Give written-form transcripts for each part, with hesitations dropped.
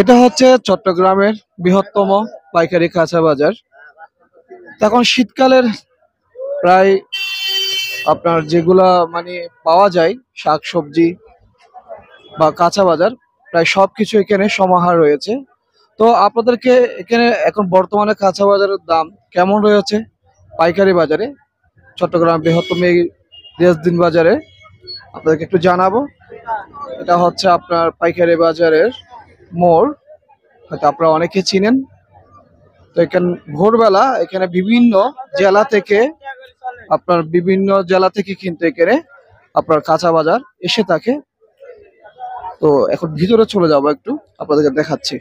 এটা হচ্ছে চট্টগ্রামের বৃহত্তম পাইকারি কাঁচা বাজার। এখন শীতকালের প্রায় আপনার যেগুলা মানে পাওয়া যায় শাকসবজি বা কাঁচা বাজার প্রায় সবকিছু এখানে সমাহার রয়েছে। তো আপনাদেরকে এখানে এখন বর্তমানে কাঁচা বাজারের দাম কেমন রয়েছে পাইকারি বাজারে, চট্টগ্রাম বৃহত্তম এই রেসদিন বাজারে আপনাদেরকে একটু জানাবো। এটা হচ্ছে আপনার পাইকারি বাজারের মোড়, হয়তো আপনারা অনেকে চিনেন। তো এখানে ভোরবেলা এখানে বিভিন্ন জেলা থেকে কিন্তু এখানে আপনার কাঁচা বাজার এসে থাকে। তো এখন ভিতরে চলে যাবো, একটু আপনাদেরকে দেখাচ্ছি।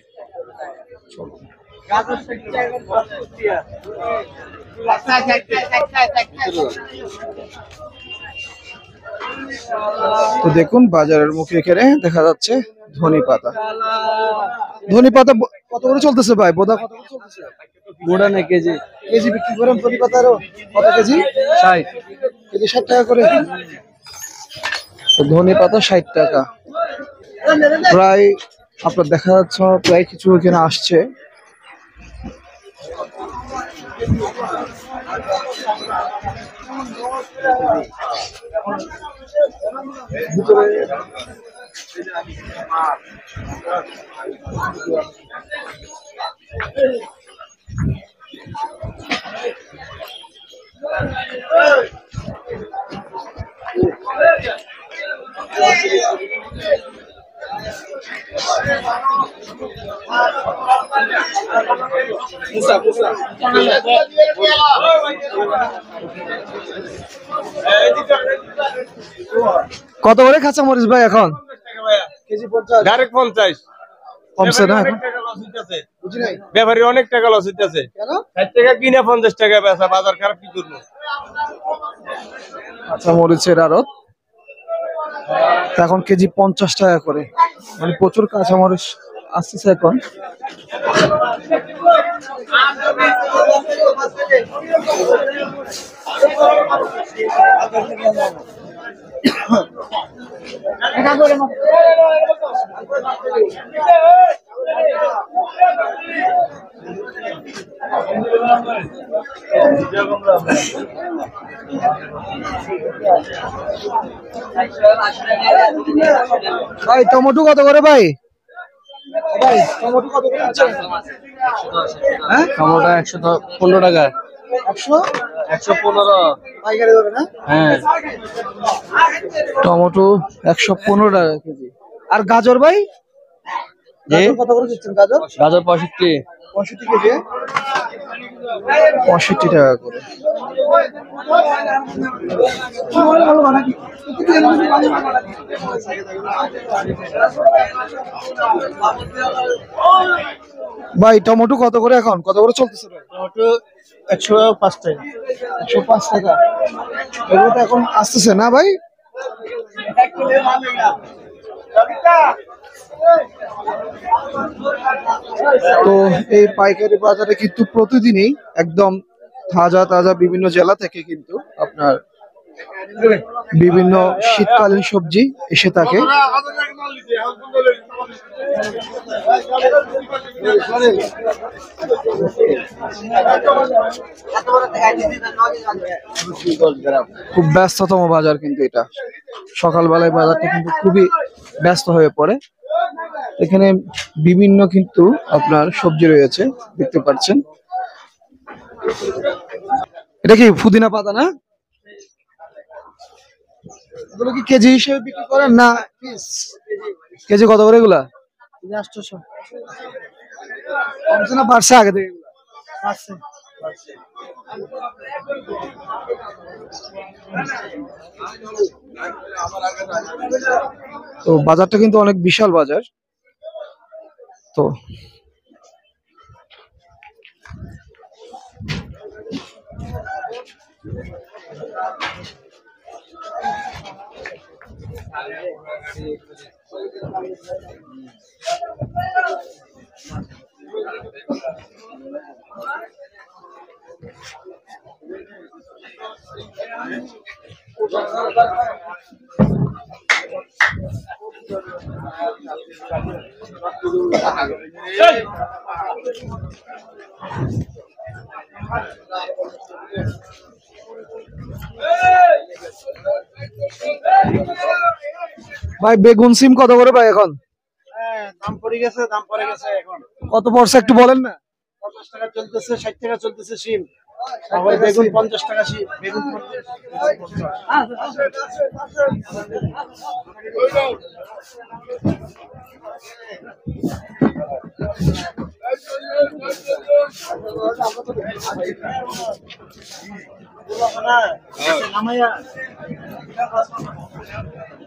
তো দেখুন বাজারের মুখে এখানে দেখা যাচ্ছে ধনী পাতা। কত করে চলতেছে ভাই? বোদা কত করে চলতেছে? বোড়া না কেজি কেজি বিক্রি করেন ধনী পাতারও? কত কেজি? 60 কেজি 60 টাকা করে। ধনী পাতা 60 টাকা। প্রায় আপনার দেখা যাচ্ছে প্রায় কিছু এখানে আসছে। কত করে কাঁচা মরিচ ভাই এখন? কেজি 50 কমছে না এখন? ব্যাপারী অনেক টাকা লস হইতেছে। 60 টাকা কিনে 50 টাকা বেচা, বাজার খারাপ কি করবো? কাঁচা মরিচের আড়ত এখন কেজি 50 টাকা করে, মানে প্রচুর কাঁচা মরিচ আসতেছে এখন। ভাই টমেটো কত করে ভাই? ভাই টমেটো কত করে আছে? হ্যাঁ টমেটো 115 টাকা। 115 পাইকারি ধরে না? হ্যাঁ। টমেটো 115 টাকা কেজি। আর গাজর ভাই? গাজর কত করে দিচ্ছেন? গাজর 65 65 কেজি, 65 টাকা করে। ভাই টমেটো কত করে এখন? কত করে চলতেছে ভাই? টমেটো 105 টাকা। 105 টাকা। এগুলো তো এখন আসতেছে না ভাই? তো এই পাইকারি বাজারে কিন্তু প্রতিদিনই একদম তাজা তাজা বিভিন্ন জেলা থেকে কিন্তু আপনার বিভিন্ন শীতকালীন সবজি এসে থাকে। খুব ব্যস্ততম বাজার কিন্তু এটা। সকালবেলায় বাজারটা কিন্তু খুবই ব্যস্ত হয়ে পড়ে। এখানে বিভিন্ন কিন্তু আপনার সবজি রয়েছে, দেখতে পাচ্ছেন। এটা কি পুদিনা পাতা না? এগুলো কি কেজি হিসেবে বিক্রি করেন না পিস? কেজি কত করে এগুলা? 800। কমছে না বাড়ছে আগে থেকে? বাড়ছে। তো বাজারটা কিন্তু অনেক বিশাল বাজার। তো ভাই বেগুন সিম কত করে ভাই এখন? দাম পড়ে গেছে, দাম পড়ে গেছে এখন। কত পড়ছে একটু বলেন না। 50 টাকা চলতেছে, 60 টাকা চলতেছে সিম। আবার বেগুন 50 টাকা সিম, বেগুন 50। নামাইয়া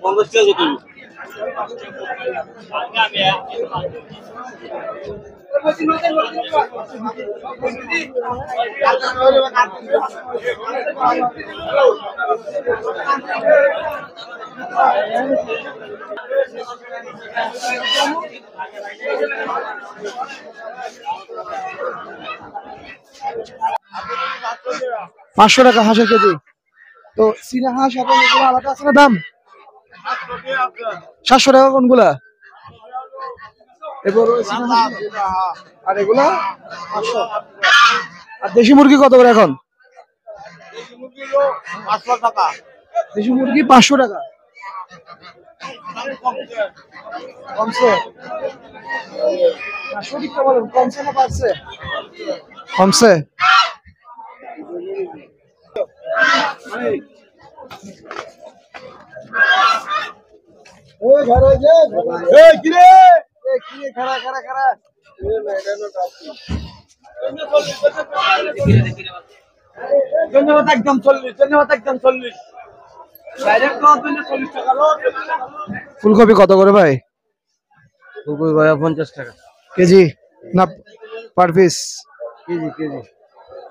50 টাকা তুমি 500 টাকা হাঁসের কেজি। তো চীনা হাঁস এখন এগুলো আলাদা আছে না দাম? 700 টাকা কোনগুলা? এগুলো চীনা হাঁস। আর এগুলা 500। আর দেশি মুরগি কত করে এখন? 500 টাকা। দেশি মুরগি 500 টাকা। কমছে? সঠিকটা বলেন, কমছে না বাড়ছে? কমছে। ধন্যবাদ, একদম 40। ধন্যবাদ, একদম 40। ডাইরেক্ট কত দিলে 40 টাকা লো। ফুলকপি কত করে ভাই? ফুলকপি ভাই 50 টাকা কেজি না পার পিস? KG KG.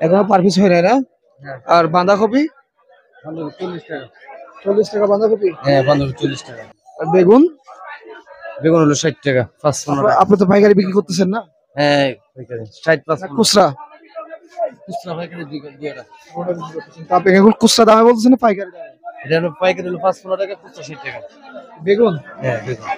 এখনো পার পিস হয় নাই না? আর বাঁধাকপি? 40 টাকা। 40 টাকা বাঁধাকপি। হ্যাঁ, বাঁধাকপি 40 টাকা। আর বেগুন? বেগুন হলো 60 টাকা, 55 টাকা। আপনি তো পাইকারি বিক্রি করতেছেন না? হ্যাঁ, পাইকারি 60 না 55। খুচরা? খুচরা পাইকারি দুইটা। আপনি এখন খুচরা দামে বলতেছেন না পাইকারি দামে? এটা হলো পাইকারি হলো 55 টাকা, খুচরা 60 টাকা। বেগুন? হ্যাঁ, বেগুন।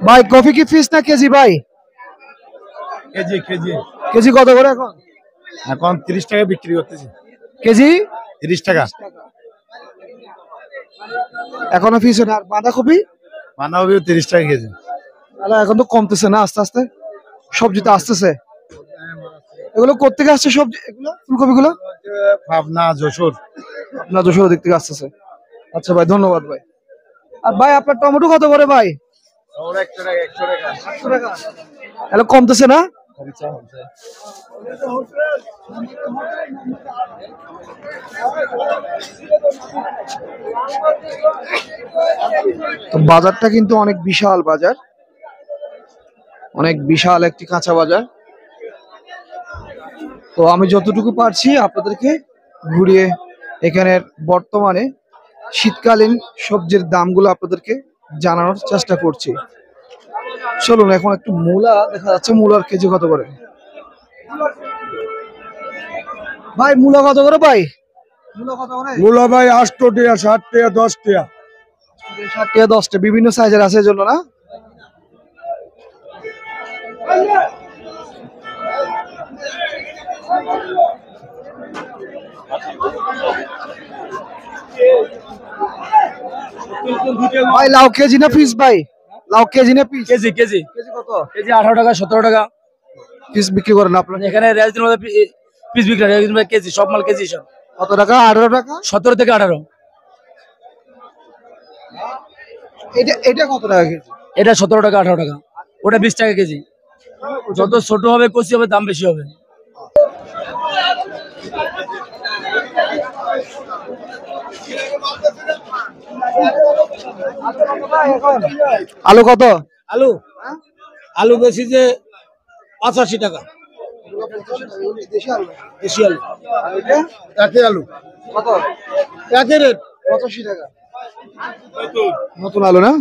ভাই কফি কি পিস না কেজি ভাই? KG KG. কেজি কত করে এখন? এখন 30 টাকা বিক্রি করতেছি। কেজি 30 টাকা। এখনো পিস না। আর বাঁধাকপি? বাঁধাকপিও 30 টাকা কেজি। তাহলে এখন তো কমতেছে না আস্তে আস্তে? সবজি তো আসতেছে। এগুলো কোত্থেকে আসছে সবজি? এগুলো ফুলকপি গুলো পাবনা, যশোর। আপনার 200 দিক থেকে আসতেছে। আচ্ছা ভাই, ধন্যবাদ ভাই। আর ভাই আপনার টমেটো কত করে ভাই? 100 টাকা, 100 টাকা। 100 টাকা। তাহলে কমতেছে না? তো বাজারটা কিন্তু অনেক বিশাল বাজার, অনেক বিশাল একটি কাঁচা বাজার। তো আমি যতটুকু পারছি আপনাদেরকে ঘুরিয়ে এখানের বর্তমানে শীতকালীন সবজির দামগুলো আপনাদেরকে জানানোর চেষ্টা করছি। চলুন এখন একটু মূলা দেখা যাচ্ছে। মূলার কেজি কত করে ভাই? মূলা কত করে ভাই? মূলা কত করে? মূলা ভাই 8 টাকা, 60 টাকা, 10 টাকা। 60 টাকা 10 টাকা। বিভিন্ন সাইজের আছে এজন্য না? ভাই লাউ কেজি না পিস ভাই? লাউ কেজি না পিস? KG KG. কেজি কত? কেজি 18 টাকা, 17 টাকা। পিস বিক্রি করেন আপনারা? এখানে রেয়াজের মধ্যে পিস বিক্রি হয়, রেয়াজের মধ্যে কেজি, সব মাল কেজি সব। কত টাকা? 18 টাকা? 17 থেকে 18। এটা এটা কত টাকা কেজি? এটা 17 টাকা, 18 টাকা। ওটা 20 টাকা কেজি। যত ছোট হবে কচি হবে দাম বেশি হবে। আলু কত? আলু আলু বেশি যে 85 টাকা দেশি আলু। একে আলু কত? একে রেট 85 টাকা। নতুন আলু না?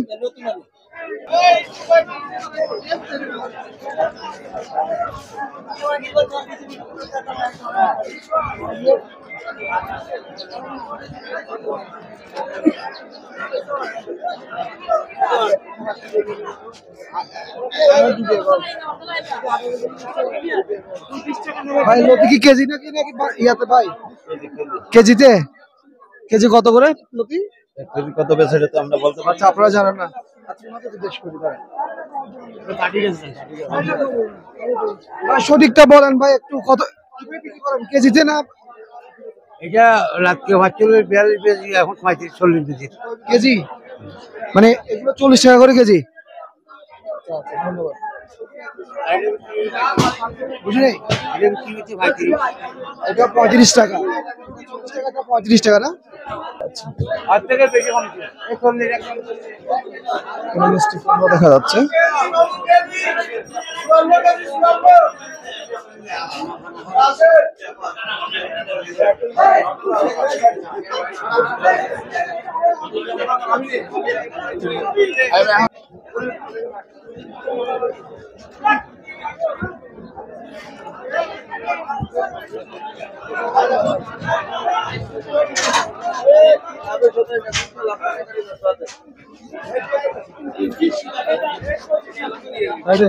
ভাই লতি কি কেজি নাকি নাকি ইয়াতে ভাই? কেজিতে? কেজি কত করে লতি? কেজি কত বেচে এটা তো আমরা বলতে আচ্ছা আপনারা জানেন না? আচ্ছা ওনাকে জিজ্ঞেস করি ভাই। ভাই সঠিকটা বলেন ভাই একটু কত কিভাবে বিক্রি করেন কেজিতে না এটা রাত্রে 45 42 কেজি, এখন 35 40 কেজি। কেজি? মানে এগুলো 40 টাকা করে কেজি? আচ্ছা আচ্ছা ধন্যবাদ। বুঝলি এটা 35 টাকা 40 টাকা 35 টাকা না? আর থেকে বেশি কম ছিল। এখানে মিষ্টি কুমড়া দেখা যাচ্ছে। আরে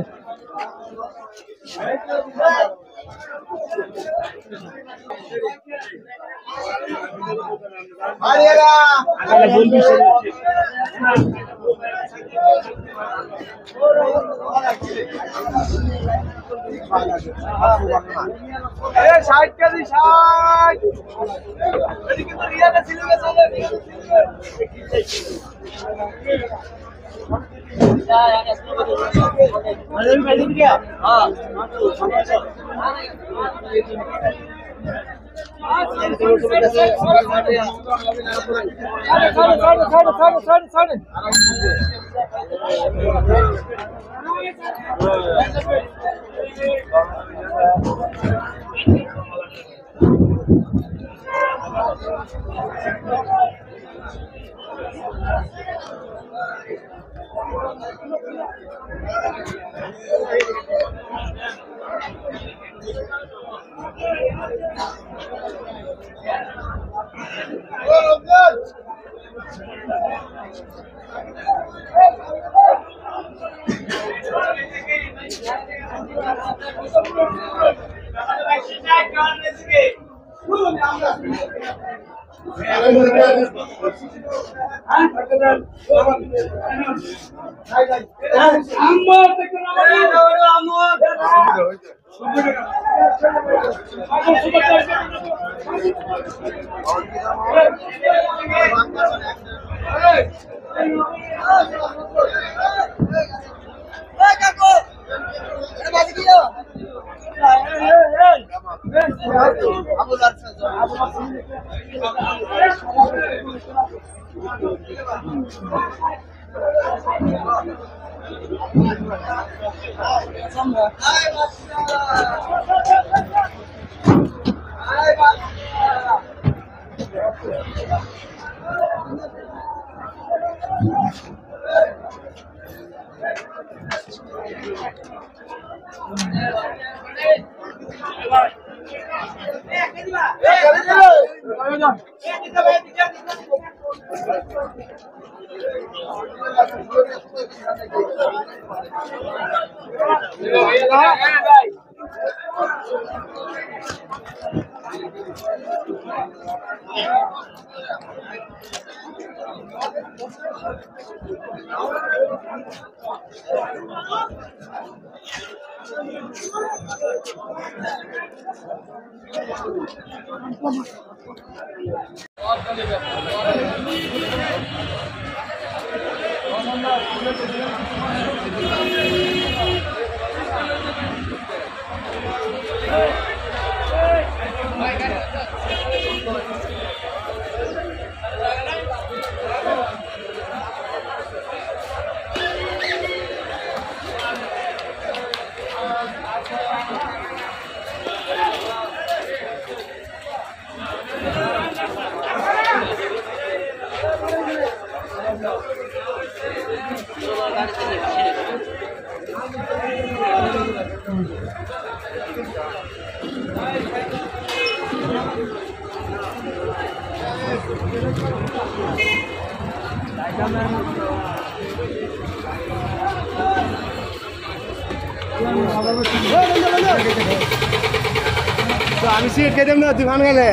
আমি সিট খেতে না তুই ভান গেলে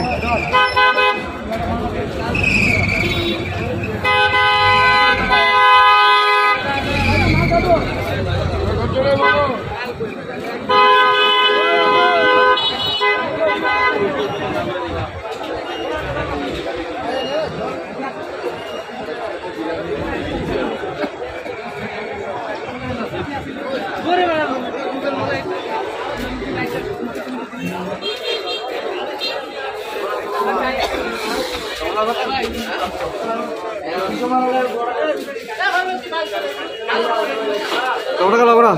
কত টাকা লাগবে না?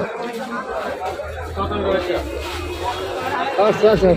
আচ্ছা আচ্ছা।